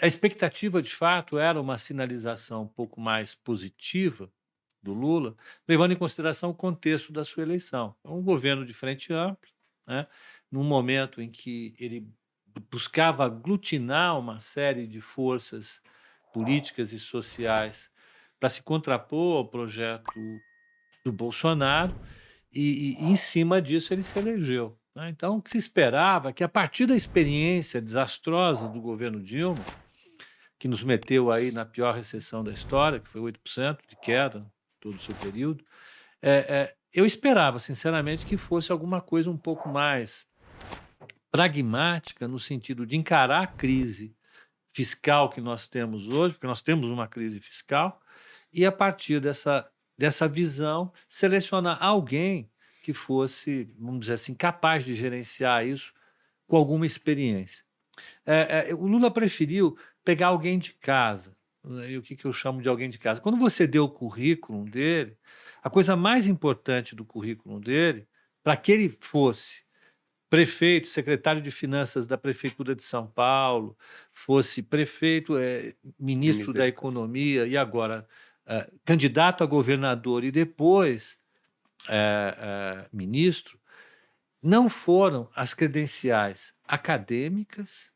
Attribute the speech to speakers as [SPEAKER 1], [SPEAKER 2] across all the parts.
[SPEAKER 1] A expectativa, de fato, era uma sinalização um pouco mais positiva do Lula, levando em consideração o contexto da sua eleição. É um governo de frente ampla, né, num momento em que ele buscava aglutinar uma série de forças políticas e sociais para se contrapor ao projeto do Bolsonaro, e em cima disso ele se elegeu, né. Então o que se esperava é que, a partir da experiência desastrosa do governo Dilma, que nos meteu aí na pior recessão da história, que foi 8% de queda, todo o seu período, eu esperava, sinceramente, que fosse alguma coisa um pouco mais pragmática, no sentido de encarar a crise fiscal que nós temos hoje, porque nós temos uma crise fiscal, e, a partir dessa visão, selecionar alguém que fosse, vamos dizer assim, capaz de gerenciar isso com alguma experiência. O Lula preferiu pegar alguém de casa, né. E o que eu chamo de alguém de casa? Quando você deu o currículo dele, a coisa mais importante do currículo dele, para que ele fosse prefeito, secretário de finanças da prefeitura de São Paulo, fosse prefeito, ministro
[SPEAKER 2] Ministro da
[SPEAKER 1] da
[SPEAKER 2] Educação.
[SPEAKER 1] economia, e agora, candidato a governador, e depois, ministro, não foram as credenciais acadêmicas,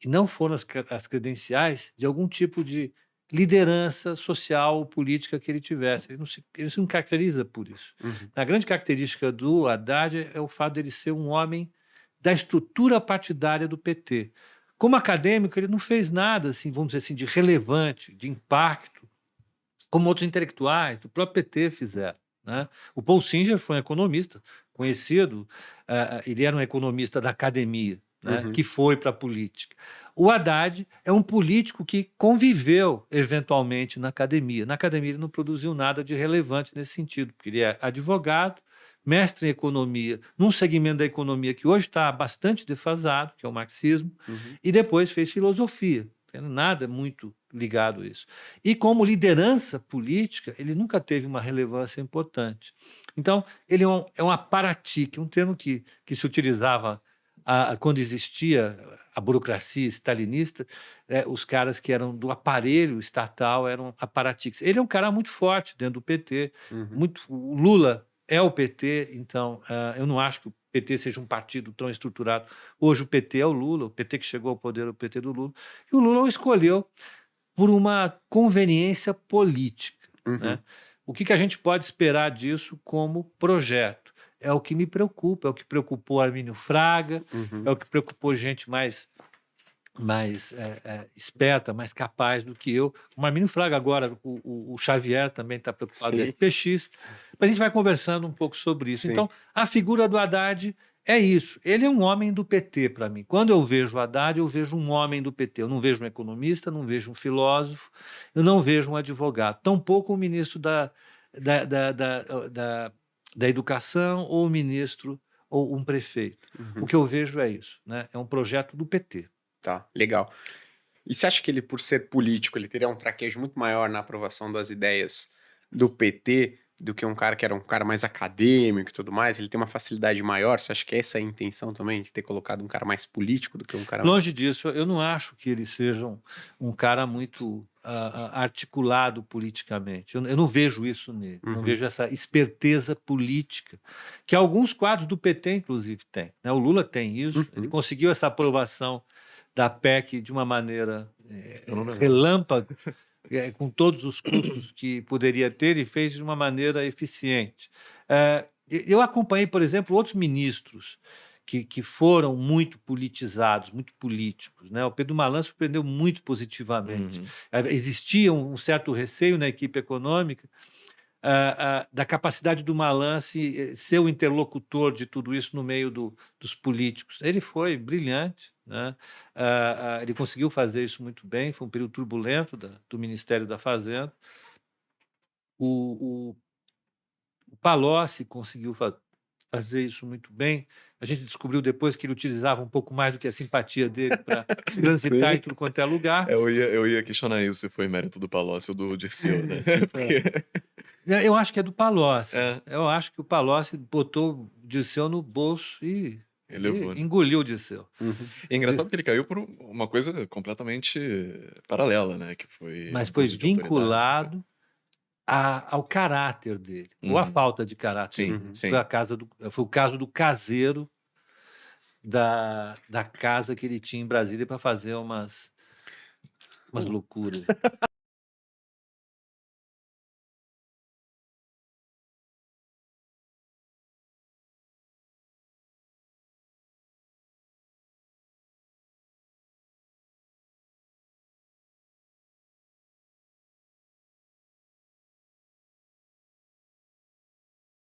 [SPEAKER 1] e não foram as credenciais de algum tipo de liderança social ou política que ele tivesse. Ele não se caracteriza por isso.
[SPEAKER 2] Uhum.
[SPEAKER 1] A grande característica do Haddad é o fato dele ser um homem da estrutura partidária do PT. Como acadêmico, ele não fez nada, assim, vamos dizer assim, de relevante, de impacto, como outros intelectuais do próprio PT fizeram, né. O Paul Singer foi um economista conhecido, ele era um economista da academia, né,
[SPEAKER 2] Uhum.
[SPEAKER 1] que foi para a política. O Haddad é um político que conviveu eventualmente na academia. Na academia ele não produziu nada de relevante nesse sentido, porque ele é advogado, mestre em economia, num segmento da economia que hoje está bastante defasado, que é o marxismo,
[SPEAKER 2] Uhum.
[SPEAKER 1] e depois fez filosofia, tendo nada muito ligado a isso. E, como liderança política, ele nunca teve uma relevância importante. Então, ele é um aparatique, um termo que se utilizava quando existia a burocracia stalinista, os caras que eram do aparelho estatal eram aparatiques. Ele é um cara muito forte dentro do PT,
[SPEAKER 2] Uhum.
[SPEAKER 1] muito, o Lula é o PT, então eu não acho que o PT seja um partido tão estruturado. Hoje o PT é o Lula, o PT que chegou ao poder é o PT do Lula, e o Lula o escolheu por uma conveniência política, né.
[SPEAKER 2] Uhum.
[SPEAKER 1] O que a gente pode esperar disso como projeto? É o que me preocupa, é o que preocupou Armínio Fraga, é
[SPEAKER 2] Uhum.
[SPEAKER 1] o que preocupou gente mais esperta, mais capaz do que eu. O Armínio Fraga agora, o Xavier também está preocupado, do
[SPEAKER 2] Sim,
[SPEAKER 1] SPX, mas a gente vai conversando um pouco sobre isso.
[SPEAKER 2] sim.
[SPEAKER 1] Então, a figura do Haddad é isso, ele é um homem do PT para mim. Quando eu vejo o Haddad, eu vejo um homem do PT, eu não vejo um economista, não vejo um filósofo, eu não vejo um advogado, tampouco um ministro da da da da da educação, ou um ministro, ou um prefeito. O
[SPEAKER 2] Uhum.
[SPEAKER 1] que eu vejo é isso, né, é um projeto do PT.
[SPEAKER 2] Tá, legal. E você acha que ele, por ser político, ele teria um traquejo muito maior na aprovação das ideias do PT do que um cara que era um cara mais acadêmico e tudo mais? Ele tem uma facilidade maior? Você acha que essa é a intenção também, de ter colocado um cara mais político do que um cara.
[SPEAKER 1] Longe disso, eu não acho que ele seja um cara muito articulado politicamente. Eu não vejo isso nele, não
[SPEAKER 2] Uhum.
[SPEAKER 1] vejo essa esperteza política, que alguns quadros do PT, inclusive, têm, né? O Lula tem isso, ele
[SPEAKER 2] Uhum.
[SPEAKER 1] conseguiu essa aprovação da PEC de uma maneira
[SPEAKER 3] Eu não lembro.
[SPEAKER 1] relâmpago, com todos os custos que poderia ter, e fez de uma maneira eficiente. Eu acompanhei, por exemplo, outros ministros que foram muito politizados, muito políticos, né? O Pedro Malan surpreendeu muito positivamente.
[SPEAKER 3] Uhum.
[SPEAKER 1] Existia um certo receio na equipe econômica, da capacidade do Malan ser o interlocutor de tudo isso no meio dos políticos. Ele foi brilhante, né? Ele conseguiu fazer isso muito bem, foi um período turbulento do Ministério da Fazenda. O Palocci conseguiu fazer isso muito bem. A gente descobriu depois que ele utilizava um pouco mais do que a simpatia dele para transitar
[SPEAKER 2] Sim.
[SPEAKER 1] em tudo quanto é lugar.
[SPEAKER 3] Eu ia questionar isso, se foi mérito do Palocci ou do Dirceu, né? Porque
[SPEAKER 1] Eu acho que é do Palocci.
[SPEAKER 3] é,
[SPEAKER 1] Eu acho que o Palocci botou o Dirceu no bolso, e
[SPEAKER 3] Ele levou, né?
[SPEAKER 1] engoliu o Dirceu.
[SPEAKER 3] É engraçado que ele caiu por uma coisa completamente paralela, né? Que foi
[SPEAKER 1] Mas foi
[SPEAKER 3] abuso de autoridade.
[SPEAKER 1] vinculado ao caráter dele, ou à
[SPEAKER 3] Uhum.
[SPEAKER 1] falta de caráter
[SPEAKER 3] Sim,
[SPEAKER 1] dele.
[SPEAKER 3] sim.
[SPEAKER 1] Foi o caso do caseiro da casa que ele tinha em Brasília para fazer umas loucuras.